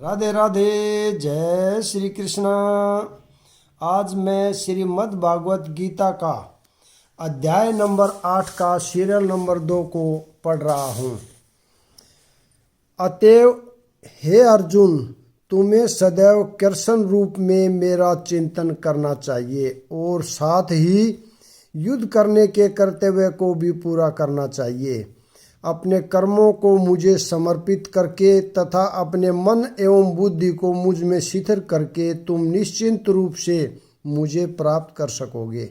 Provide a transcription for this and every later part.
राधे राधे। जय श्री कृष्णा। आज मैं श्रीमद् भागवत गीता का अध्याय नंबर 8 का सीरियल नंबर 2 को पढ़ रहा हूँ। अतएव हे अर्जुन, तुम्हें सदैव कृष्ण रूप में मेरा चिंतन करना चाहिए और साथ ही युद्ध करने के कर्तव्य को भी पूरा करना चाहिए। अपने कर्मों को मुझे समर्पित करके तथा अपने मन एवं बुद्धि को मुझ में शिथिल करके तुम निश्चिंत रूप से मुझे प्राप्त कर सकोगे।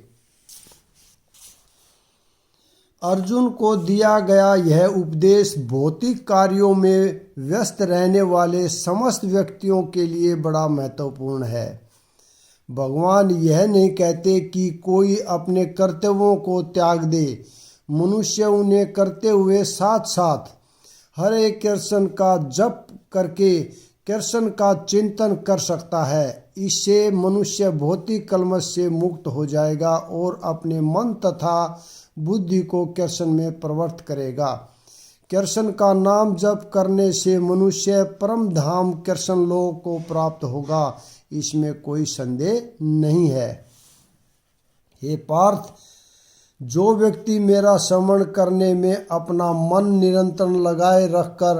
अर्जुन को दिया गया यह उपदेश भौतिक कार्यों में व्यस्त रहने वाले समस्त व्यक्तियों के लिए बड़ा महत्वपूर्ण है। भगवान यह नहीं कहते कि कोई अपने कर्तव्यों को त्याग दे। मनुष्य उन्हें करते हुए साथ साथ हरे कृष्ण का जप करके कृष्ण का चिंतन कर सकता है। इससे मनुष्य भौतिक कलमश से मुक्त हो जाएगा और अपने मन तथा बुद्धि को कृष्ण में प्रवृत्त करेगा। कृष्ण का नाम जप करने से मनुष्य परम धाम कृष्ण लोक को प्राप्त होगा, इसमें कोई संदेह नहीं है। हे पार्थ, जो व्यक्ति मेरा स्मरण करने में अपना मन निरंतर लगाए रखकर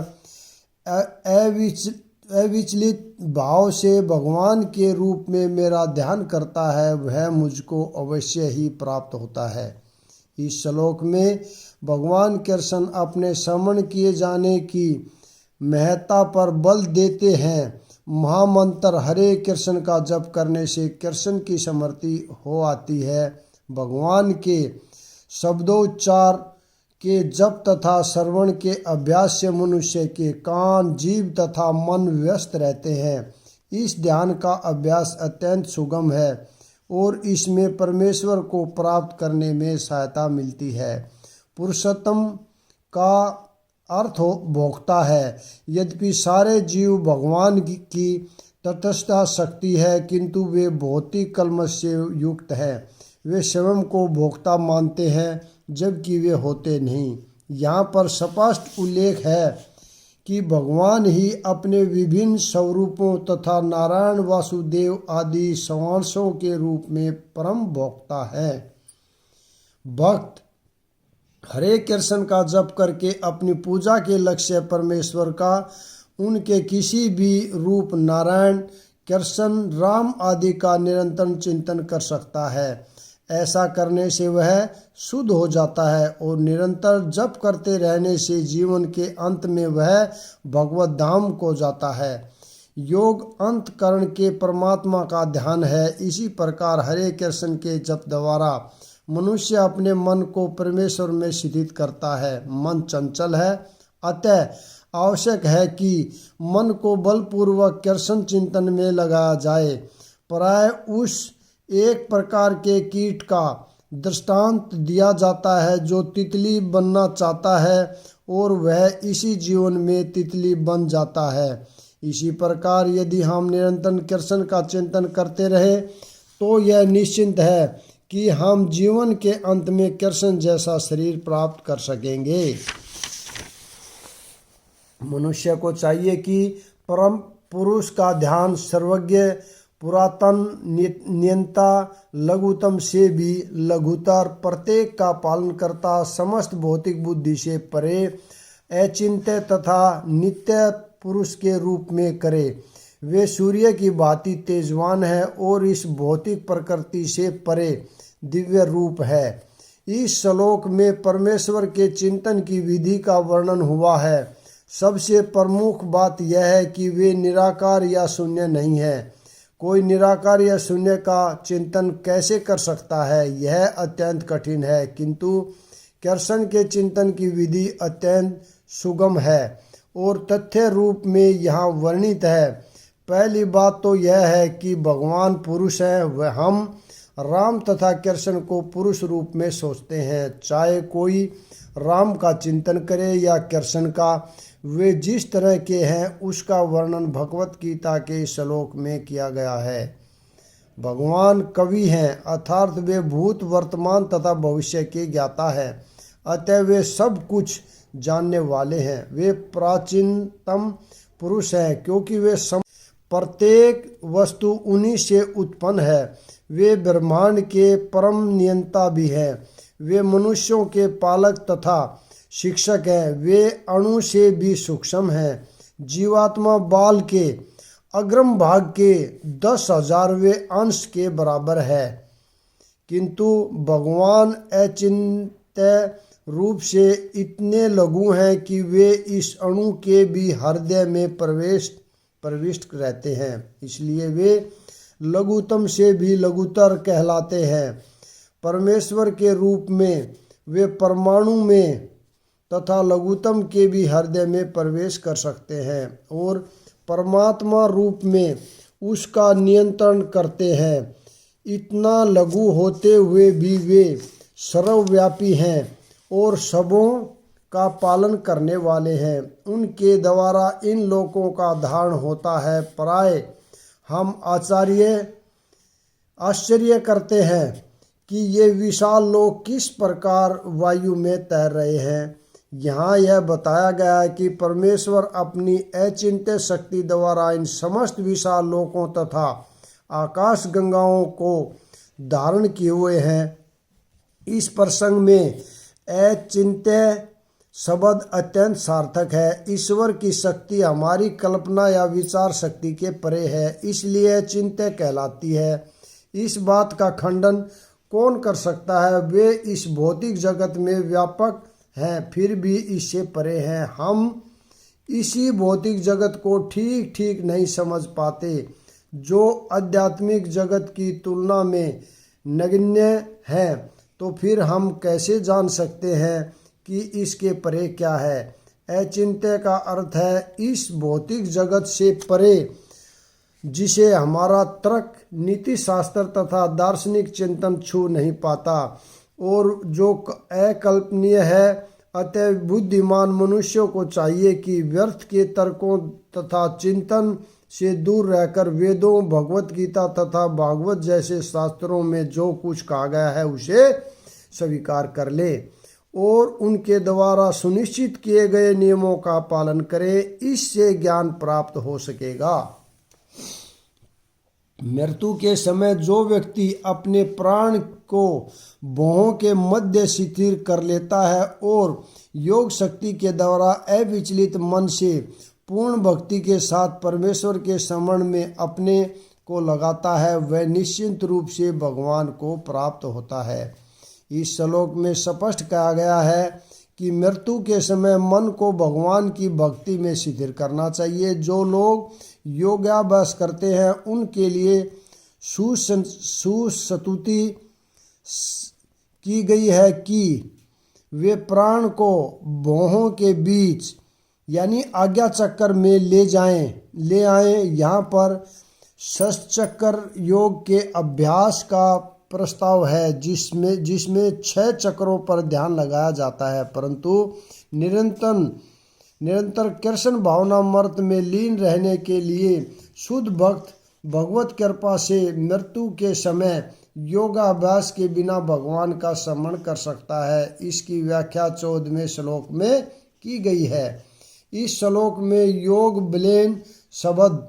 अविचलित भाव से भगवान के रूप में मेरा ध्यान करता है, वह मुझको अवश्य ही प्राप्त होता है। इस श्लोक में भगवान कृष्ण अपने स्मरण किए जाने की महत्ता पर बल देते हैं। महामंत्र हरे कृष्ण का जप करने से कृष्ण की स्मृति हो आती है। भगवान के शब्दोच्चार के जप तथा श्रवण के अभ्यास से मनुष्य के कान, जीव तथा मन व्यस्त रहते हैं। इस ध्यान का अभ्यास अत्यंत सुगम है और इसमें परमेश्वर को प्राप्त करने में सहायता मिलती है। पुरुषोत्तम का अर्थ भोक्ता है। यद्यपि सारे जीव भगवान की तटस्थ शक्ति है, किंतु वे भौतिक कलमश से युक्त हैं। वे स्वयं को भोक्ता मानते हैं जबकि वे होते नहीं। यहाँ पर स्पष्ट उल्लेख है कि भगवान ही अपने विभिन्न स्वरूपों तथा नारायण, वासुदेव आदि संवंशों के रूप में परम भोक्ता है। भक्त हरे कृष्ण का जप करके अपनी पूजा के लक्ष्य परमेश्वर का उनके किसी भी रूप नारायण, कृष्ण, राम आदि का निरंतर चिंतन कर सकता है। ऐसा करने से वह शुद्ध हो जाता है और निरंतर जप करते रहने से जीवन के अंत में वह भगवत धाम को जाता है। योग अंतकरण के परमात्मा का ध्यान है। इसी प्रकार हरे कृष्ण के जप द्वारा मनुष्य अपने मन को परमेश्वर में स्थित करता है। मन चंचल है, अतः आवश्यक है कि मन को बलपूर्वक कृष्ण चिंतन में लगाया जाए। प्राय उस एक प्रकार के कीट का दृष्टांत दिया जाता है जो तितली बनना चाहता है और वह इसी जीवन में तितली बन जाता है। इसी प्रकार यदि हम निरंतर कृष्ण का चिंतन करते रहे तो यह निश्चिंत है कि हम जीवन के अंत में कृष्ण जैसा शरीर प्राप्त कर सकेंगे। मनुष्य को चाहिए कि परम पुरुष का ध्यान सर्वज्ञ, पुरातन, नियंता, लघुतम से भी लघुतर, प्रत्येक का पालन करता, समस्त भौतिक बुद्धि से परे, अचिंत्य तथा नित्य पुरुष के रूप में करे। वे सूर्य की भांति तेजवान है और इस भौतिक प्रकृति से परे दिव्य रूप है। इस श्लोक में परमेश्वर के चिंतन की विधि का वर्णन हुआ है। सबसे प्रमुख बात यह है कि वे निराकार या शून्य नहीं है। कोई निराकार या शून्य का चिंतन कैसे कर सकता है, यह अत्यंत कठिन है, किंतु कृष्ण के चिंतन की विधि अत्यंत सुगम है और तथ्य रूप में यहाँ वर्णित है। पहली बात तो यह है कि भगवान पुरुष हैं। वह हम राम तथा कृष्ण को पुरुष रूप में सोचते हैं। चाहे कोई राम का चिंतन करे या कृष्ण का, वे जिस तरह के हैं उसका वर्णन भगवत गीता के श्लोक में किया गया है। भगवान कवि हैं, अर्थात वे भूत, वर्तमान तथा भविष्य के ज्ञाता हैं। अतः वे सब कुछ जानने वाले हैं। वे प्राचीनतम पुरुष हैं, क्योंकि वे प्रत्येक वस्तु उन्हीं से उत्पन्न है। वे ब्रह्मांड के परम नियंता भी हैं। वे मनुष्यों के पालक तथा शिक्षक हैं। वे अणु से भी सूक्ष्म हैं। जीवात्मा बाल के अग्रम भाग के 10,000वें अंश के बराबर है, किंतु भगवान अचिंत्य रूप से इतने लघु हैं कि वे इस अणु के भी हृदय में प्रविष्ट रहते हैं। इसलिए वे लघुतम से भी लघुतर कहलाते हैं। परमेश्वर के रूप में वे परमाणु में तथा लघुतम के भी हृदय में प्रवेश कर सकते हैं और परमात्मा रूप में उसका नियंत्रण करते हैं। इतना लघु होते हुए भी वे सर्वव्यापी हैं और सबों का पालन करने वाले हैं। उनके द्वारा इन लोकों का धारण होता है। प्राय हम आश्चर्य करते हैं कि ये विशाल लोक किस प्रकार वायु में तैर रहे हैं। यहाँ यह बताया गया है कि परमेश्वर अपनी अचिंत्य शक्ति द्वारा इन समस्त विशाल लोकों तथा आकाश गंगाओं को धारण किए हुए हैं। इस प्रसंग में अचिंत्य शब्द अत्यंत सार्थक है। ईश्वर की शक्ति हमारी कल्पना या विचार शक्ति के परे है, इसलिए अचिंत्य कहलाती है। इस बात का खंडन कौन कर सकता है? वे इस भौतिक जगत में व्यापक हैं, फिर भी इससे परे हैं। हम इसी भौतिक जगत को ठीक ठीक नहीं समझ पाते, जो आध्यात्मिक जगत की तुलना में नगण्य है। तो फिर हम कैसे जान सकते हैं कि इसके परे क्या है? अचिंत्य का अर्थ है इस भौतिक जगत से परे, जिसे हमारा तर्क, नीति शास्त्र तथा दार्शनिक चिंतन छू नहीं पाता और जो अकल्पनीय है। अतः बुद्धिमान मनुष्यों को चाहिए कि व्यर्थ के तर्कों तथा चिंतन से दूर रहकर वेदों, भगवत गीता तथा भागवत जैसे शास्त्रों में जो कुछ कहा गया है उसे स्वीकार कर ले और उनके द्वारा सुनिश्चित किए गए नियमों का पालन करे। इससे ज्ञान प्राप्त हो सकेगा। मृत्यु के समय जो व्यक्ति अपने प्राण को भौहों के मध्य शिथिल कर लेता है और योग शक्ति के द्वारा अविचलित मन से पूर्ण भक्ति के साथ परमेश्वर के स्मरण में अपने को लगाता है, वह निश्चित रूप से भगवान को प्राप्त होता है। इस श्लोक में स्पष्ट कहा गया है कि मृत्यु के समय मन को भगवान की भक्ति में शिथिल करना चाहिए। जो लोग योगाभ्यास करते हैं उनके लिए सुस्तुति की गई है कि वे प्राण को भौहों के बीच यानी आज्ञा चक्कर में ले आएं। यहाँ पर षष्चक्र योग के अभ्यास का प्रस्ताव है, जिसमें 6 चक्रों पर ध्यान लगाया जाता है, परंतु निरंतर कृष्ण भावनामृत में लीन रहने के लिए शुद्ध भक्त भगवत कृपा से मृत्यु के समय योगाभ्यास के बिना भगवान का स्मरण कर सकता है। इसकी व्याख्या 14वें श्लोक में की गई है। इस श्लोक में योग ब्लेन शब्द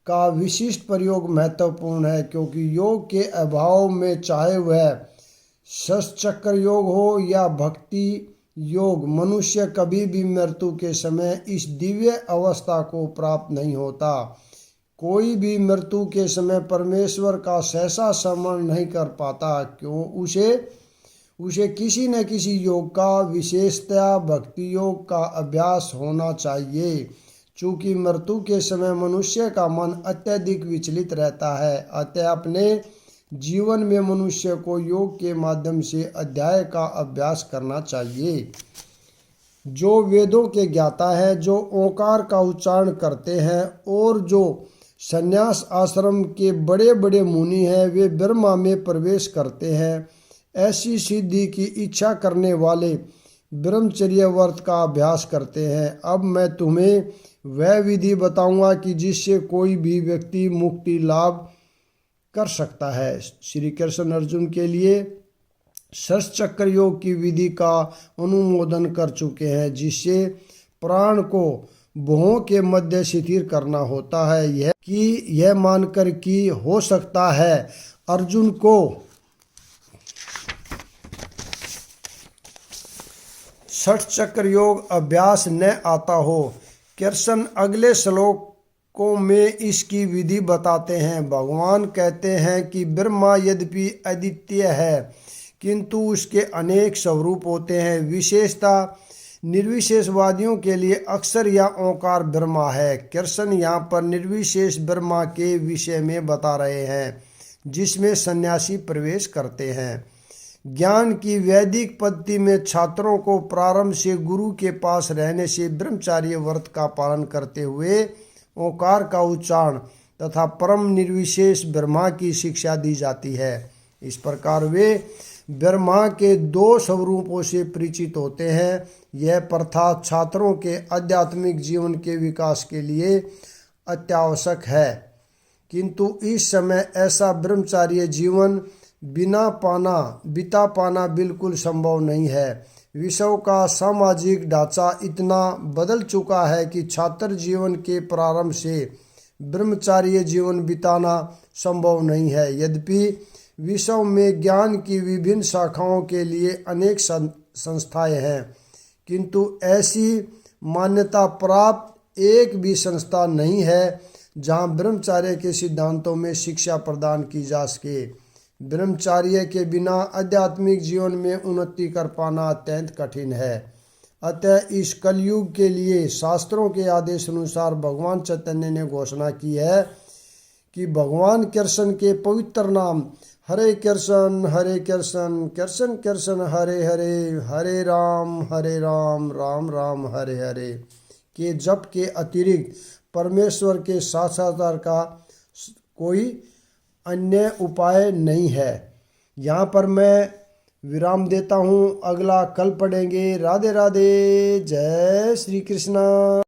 का विशिष्ट प्रयोग महत्वपूर्ण है, क्योंकि योग के अभाव में चाहे वह षष्चक्र योग हो या भक्ति योग, मनुष्य कभी भी मृत्यु के समय इस दिव्य अवस्था को प्राप्त नहीं होता। कोई भी मृत्यु के समय परमेश्वर का सहसा स्मरण नहीं कर पाता, क्यों? उसे किसी न किसी योग का, विशेषतया भक्ति योग का अभ्यास होना चाहिए। चूँकि मृत्यु के समय मनुष्य का मन अत्यधिक विचलित रहता है, अतः अपने जीवन में मनुष्य को योग के माध्यम से अध्याय का अभ्यास करना चाहिए। जो वेदों के ज्ञाता है, जो ओंकार का उच्चारण करते हैं और जो संन्यास आश्रम के बड़े बड़े मुनि हैं, वे ब्रह्मा में प्रवेश करते हैं। ऐसी सिद्धि की इच्छा करने वाले ब्रह्मचर्य व्रत का अभ्यास करते हैं। अब मैं तुम्हें वह विधि बताऊंगा कि जिससे कोई भी व्यक्ति मुक्ति लाभ कर सकता है। श्री कृष्ण अर्जुन के लिए षष्चक्र योग की विधि का अनुमोदन कर चुके हैं, जिससे प्राण को भुवों के मध्य शिथिल करना होता है। यह मानकर कि हो सकता है अर्जुन को षट चक्र योग अभ्यास न आता हो। कृष्ण अगले श्लोकों में इसकी विधि बताते हैं। भगवान कहते हैं कि ब्रह्मा यद्यपि अद्वितीय है किंतु उसके अनेक स्वरूप होते हैं। विशेषता निर्विशेषवादियों के लिए अक्षर या ओंकार ब्रह्मा है। कृष्ण यहाँ पर निर्विशेष ब्रह्मा के विषय में बता रहे हैं जिसमें सन्यासी प्रवेश करते हैं। ज्ञान की वैदिक पद्धति में छात्रों को प्रारंभ से गुरु के पास रहने से ब्रह्मचार्य व्रत का पालन करते हुए ओंकार का उच्चारण तथा परम निर्विशेष ब्रह्मा की शिक्षा दी जाती है। इस प्रकार वे ब्रह्मा के दो स्वरूपों से परिचित होते हैं। यह प्रथा छात्रों के आध्यात्मिक जीवन के विकास के लिए अत्यावश्यक है, किंतु इस समय ऐसा ब्रह्मचार्य जीवन बिता पाना बिल्कुल संभव नहीं है। विश्व का सामाजिक ढांचा इतना बदल चुका है कि छात्र जीवन के प्रारंभ से ब्रह्मचार्य जीवन बिताना संभव नहीं है। यद्यपि विश्व में ज्ञान की विभिन्न शाखाओं के लिए अनेक संस्थाएं हैं, किंतु ऐसी मान्यता प्राप्त एक भी संस्था नहीं है जहां ब्रह्मचार्य के सिद्धांतों में शिक्षा प्रदान की जा सके। ब्रह्मचार्य के बिना आध्यात्मिक जीवन में उन्नति कर पाना अत्यंत कठिन है। अतः इस कलयुग के लिए शास्त्रों के आदेश अनुसार भगवान चैतन्य ने घोषणा की है कि भगवान कृष्ण के पवित्र नाम हरे कृष्ण कृष्ण कृष्ण हरे हरे, हरे राम राम राम हरे हरे के जप के अतिरिक्त परमेश्वर के साक्षात्कार का कोई अन्य उपाय नहीं है। यहाँ पर मैं विराम देता हूँ। अगला कल पढ़ेंगे। राधे राधे। जय श्री कृष्ण।